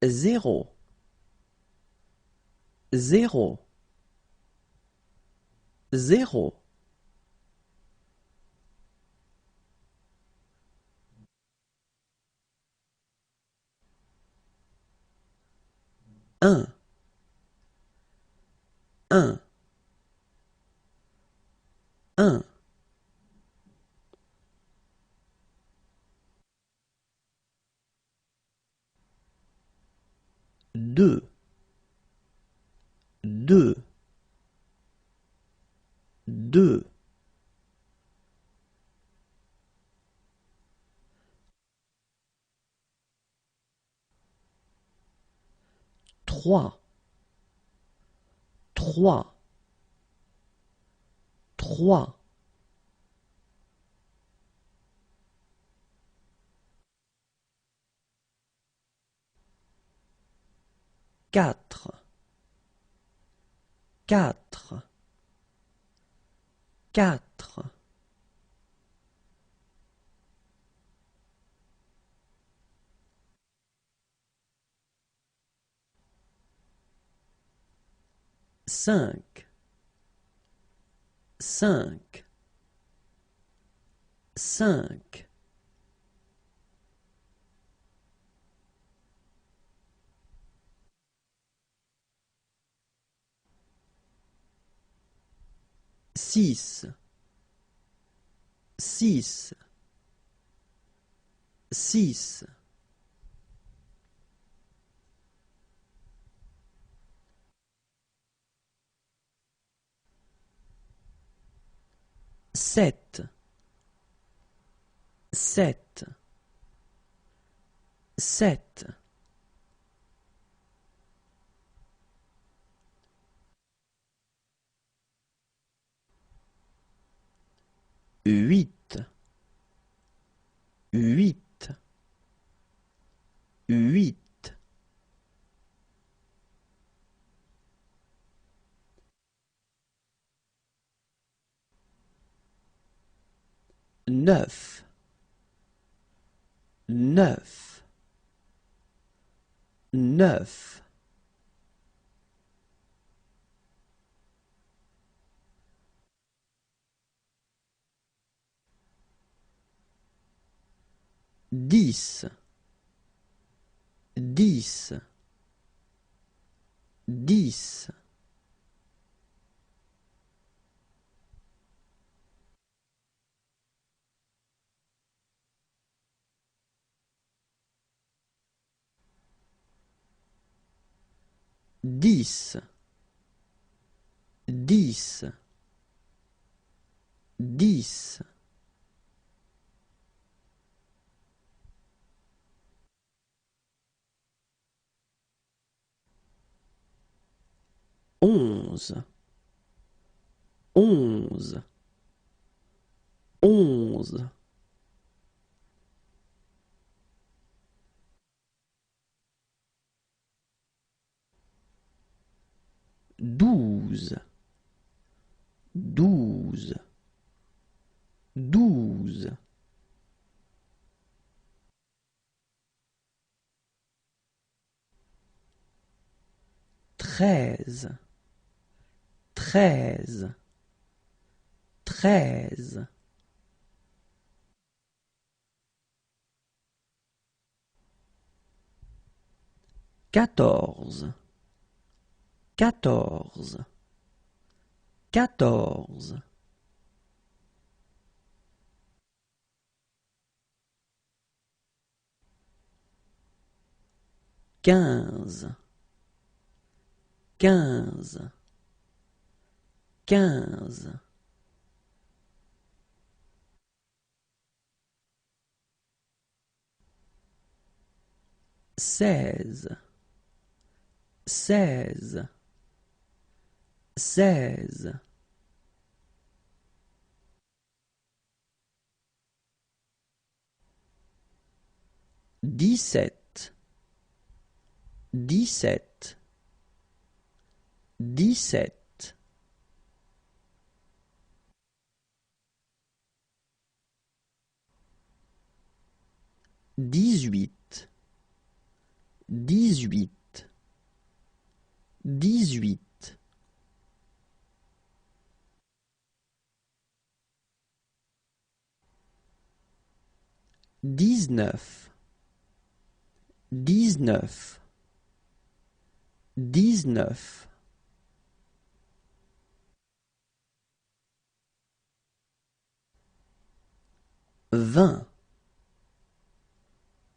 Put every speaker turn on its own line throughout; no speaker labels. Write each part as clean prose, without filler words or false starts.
zéro, zéro, zéro, un, un, un, deux, deux, deux, trois, trois, trois, quatre, quatre, quatre, cinq, cinq, cinq, six, six, six, sept, sept, sept, huit, huit, huit, neuf, neuf, neuf, 10, 10, 10, 10, 10, 10, 11, 11, 11, 12, 12, 12, 13, 13, 13, 14, 14, 14, 15, 15, 15, 16, 16, 16, 17, 17, 17, 18, 18, 18, 19, 19,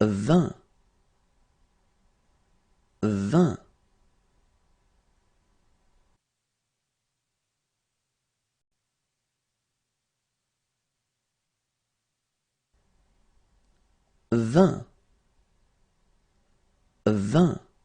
19, 20, 20, 20,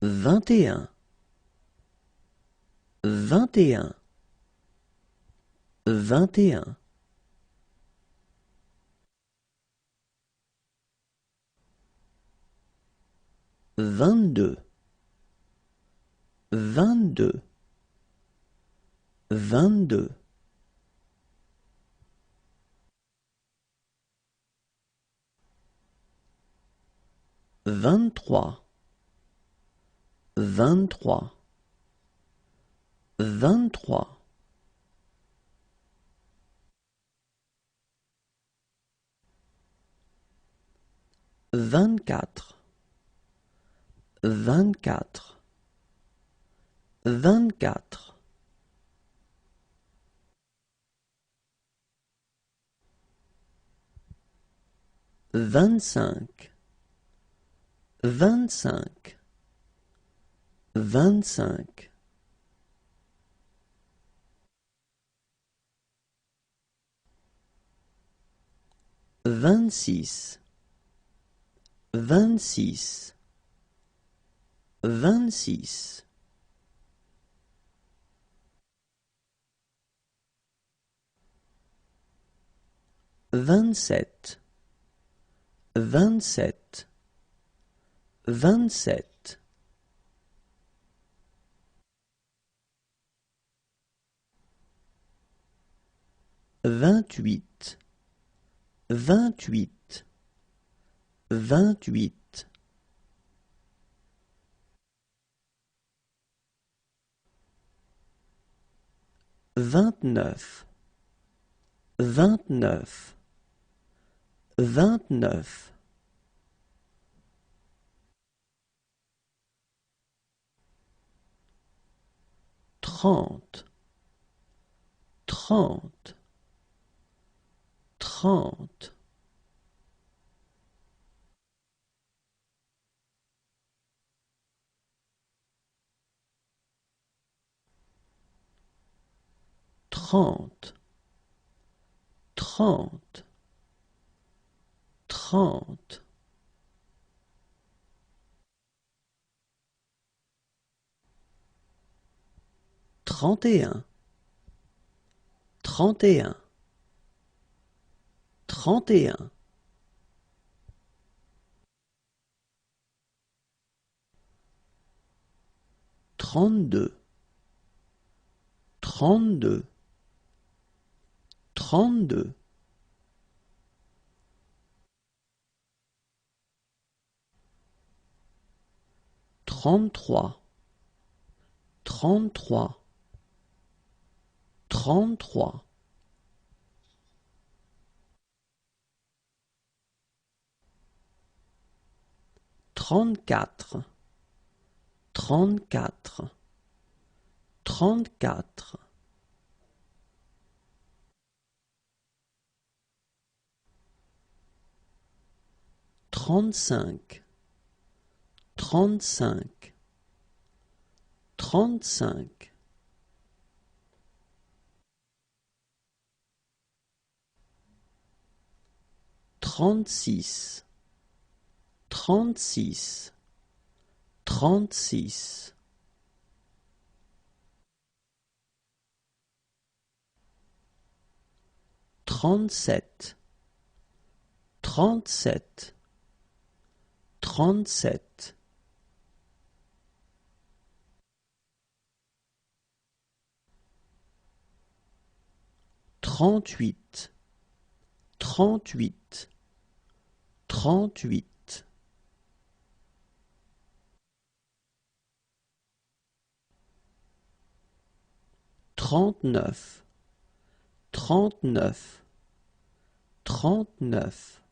20, 20, 20, 21, 21, 21, 22, 22, 22, 23, 23, 23, 24, 24, 24, 25, 25, 25, 26, 26, 26, 27, 27, 27, 28, 28, 28, 29, 29, 29, 30, 30, 30, 30, 30, 30, 31, 31, 31, 32, 32, 32, 33, 33, 33, 34, 34, 34, 35, 35, 35, 36, 36, 36, 37, 37, 37, 38, 38, 38. 39, 39, 39.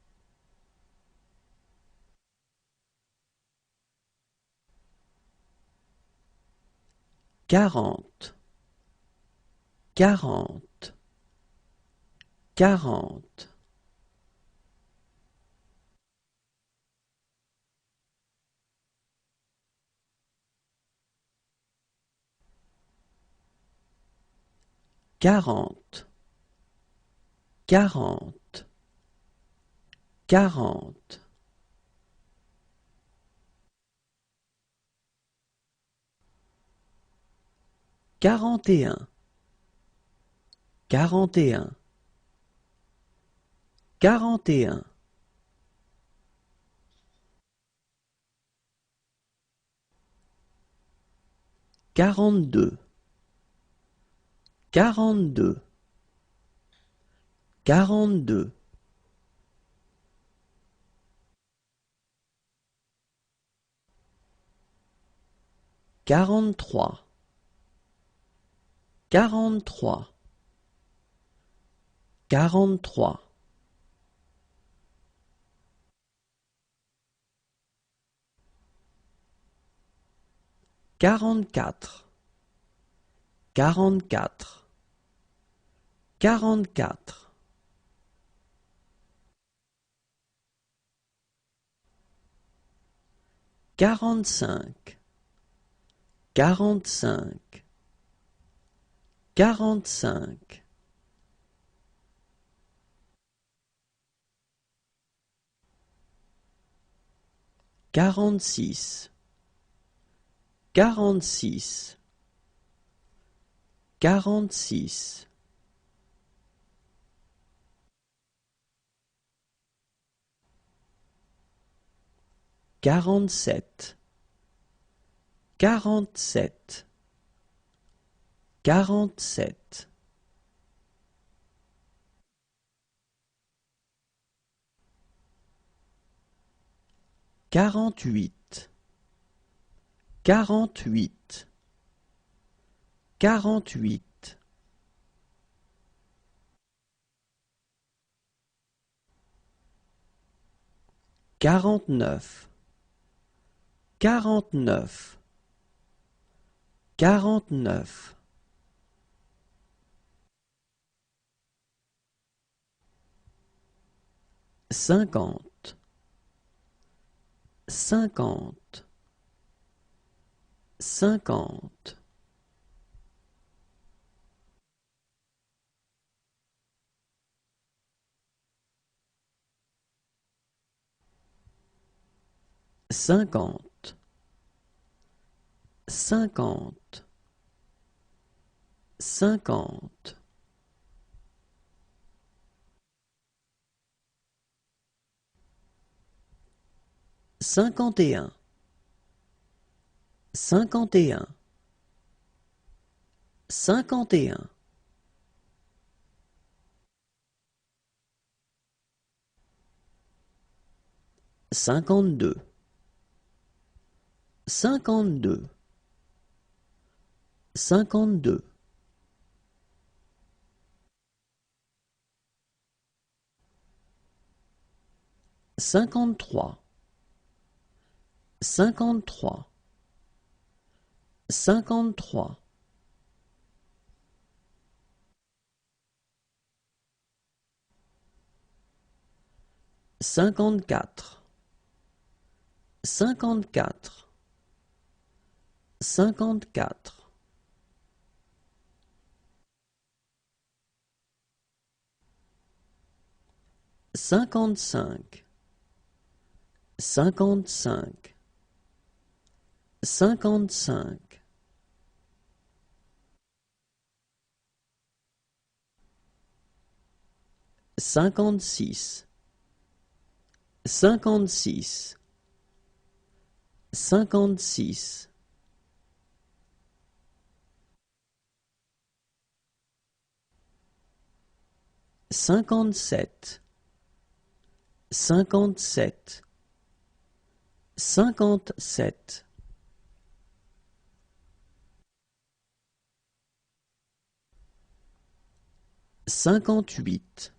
40, 40, 40. 40, 40, 40. 41, 41, 41. 42, 42, 42. 43, 43, 43. 44, 44, 44. 45, 45, 45. 46, 46, 46. 47, 47, 47. 48, 48, 48. 49, 49, 49. 50, 50, 50. 50, 50, 50. 51, 51, 51. 52, 52, 52. 53, 53, 53. 54, 54, 54. 55, 55, 55. 56, 56, 56. 57, 57, 57, 58,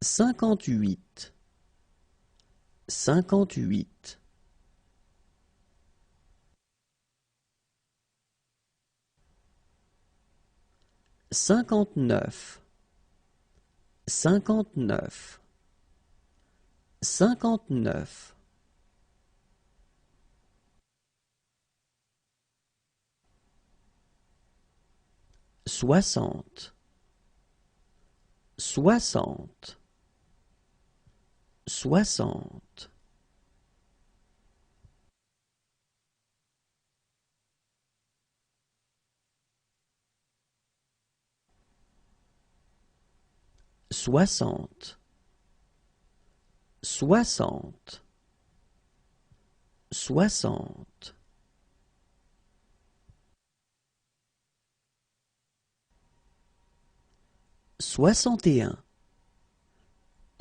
58, 58, 59, 59, 59, 60, 60, 60, 60, 60, 60, 61,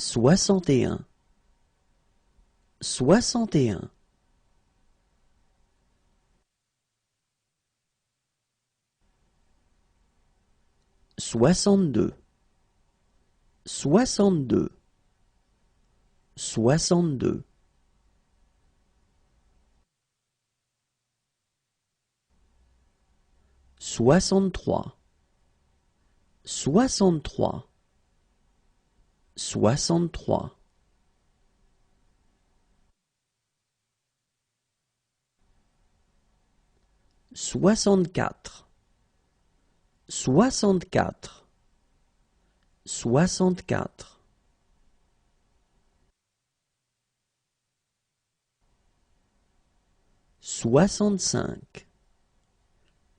61, 61, 62, 62, 62, 63, 63, 63, 64, 64, 64, 65,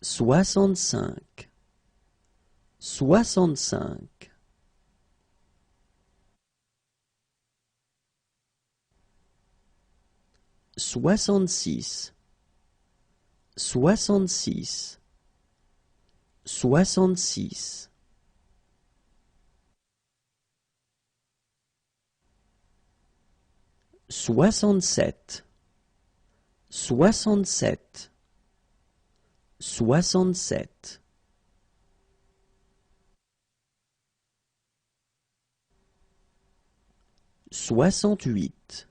65, 65, 66, 66, 66, 67, 67, 67, 68,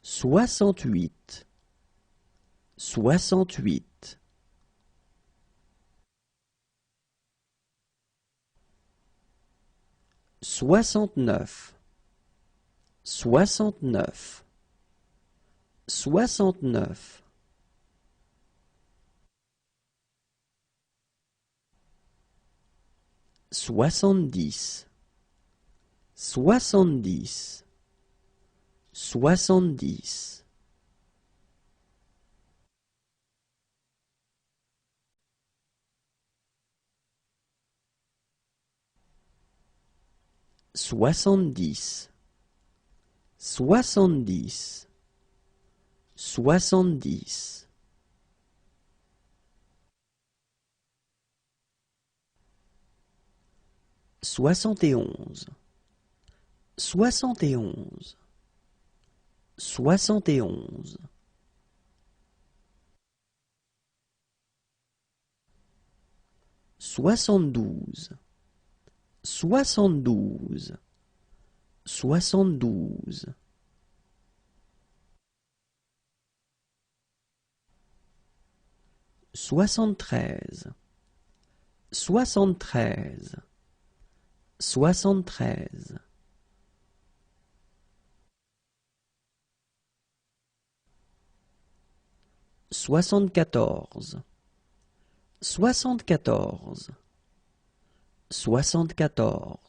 68, 68, 69, 69, 69, 70, 70, 70, 70, 70, 70, 71, 71, 71, 72, 72, 72, 73, 73, 73, 74, 74, 74,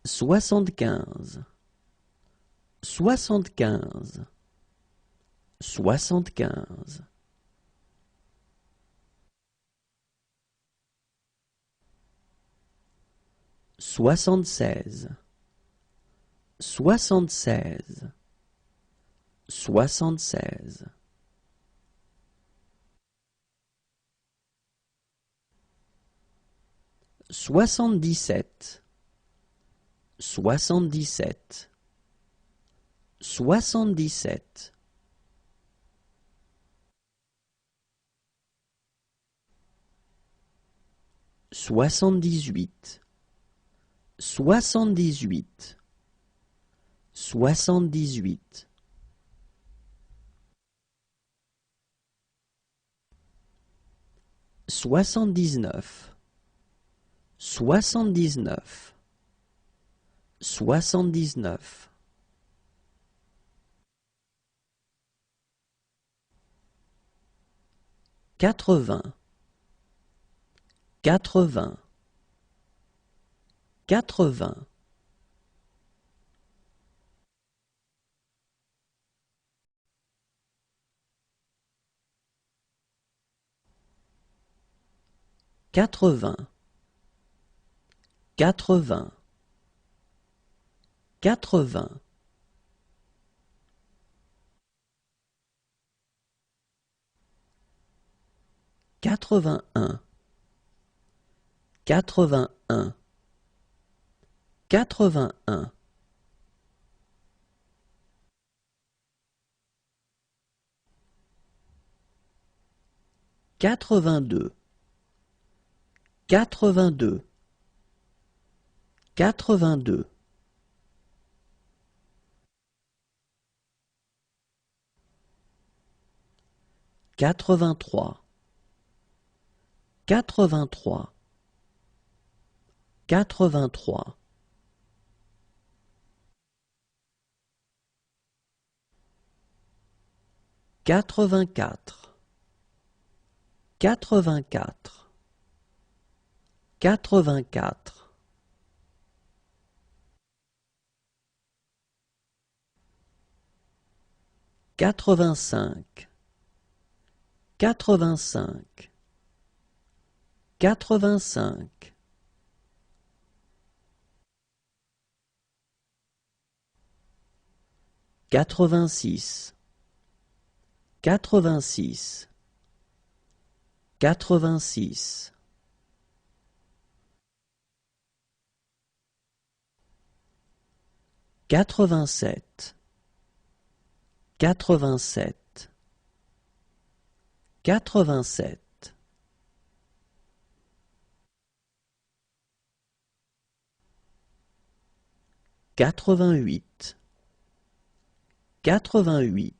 75, 75, 75, 76, 76, 76, 77, 77, 77. 78, 78, 78. 79, 79, 79. 80, 80, 80. 80, 80, 80. 81, 81, 81. 82, 82, 82. 83, 83, 83. 84, 84, 84. 85, 85, 85. 86, 86, 86. 87, 87, 87. 88, 88,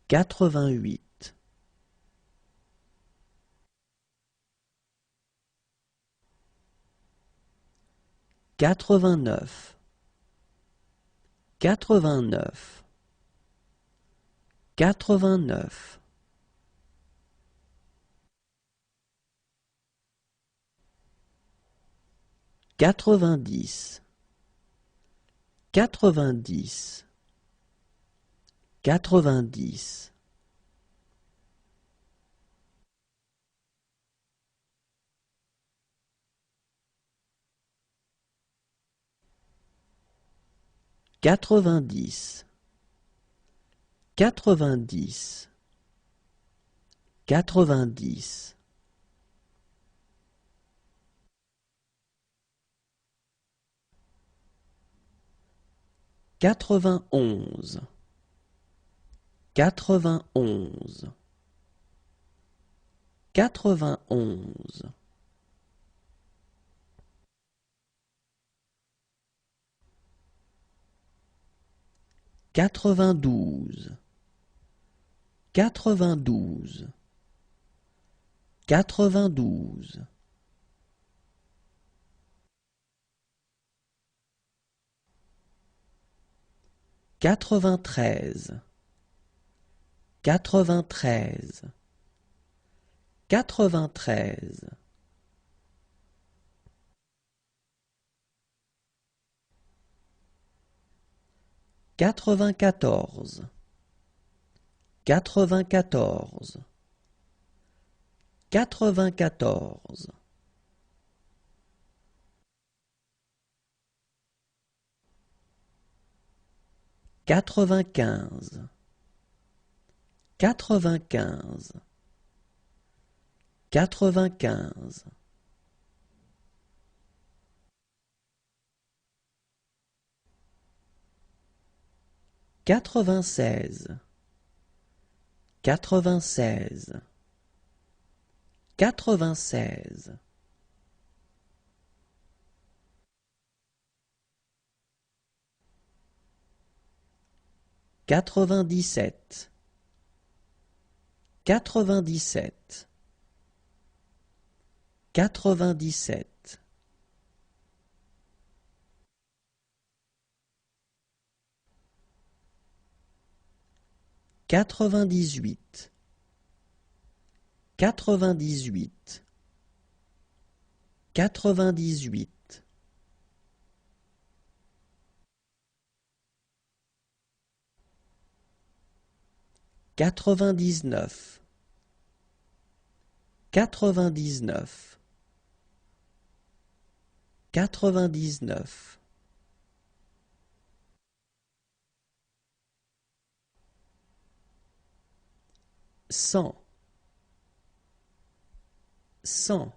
88. 89, 89, 89. 90, 90, 90. 90, 90, 90. 91, 91, 91. 92, 92, 92. 93, 93, 93. 94, 94, 94. 95, 95, 95. 96, 96, 96. 97, 97, 97. 98, 98, 98. 99, 99, 99. 100, 100,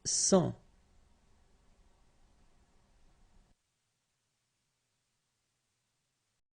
100.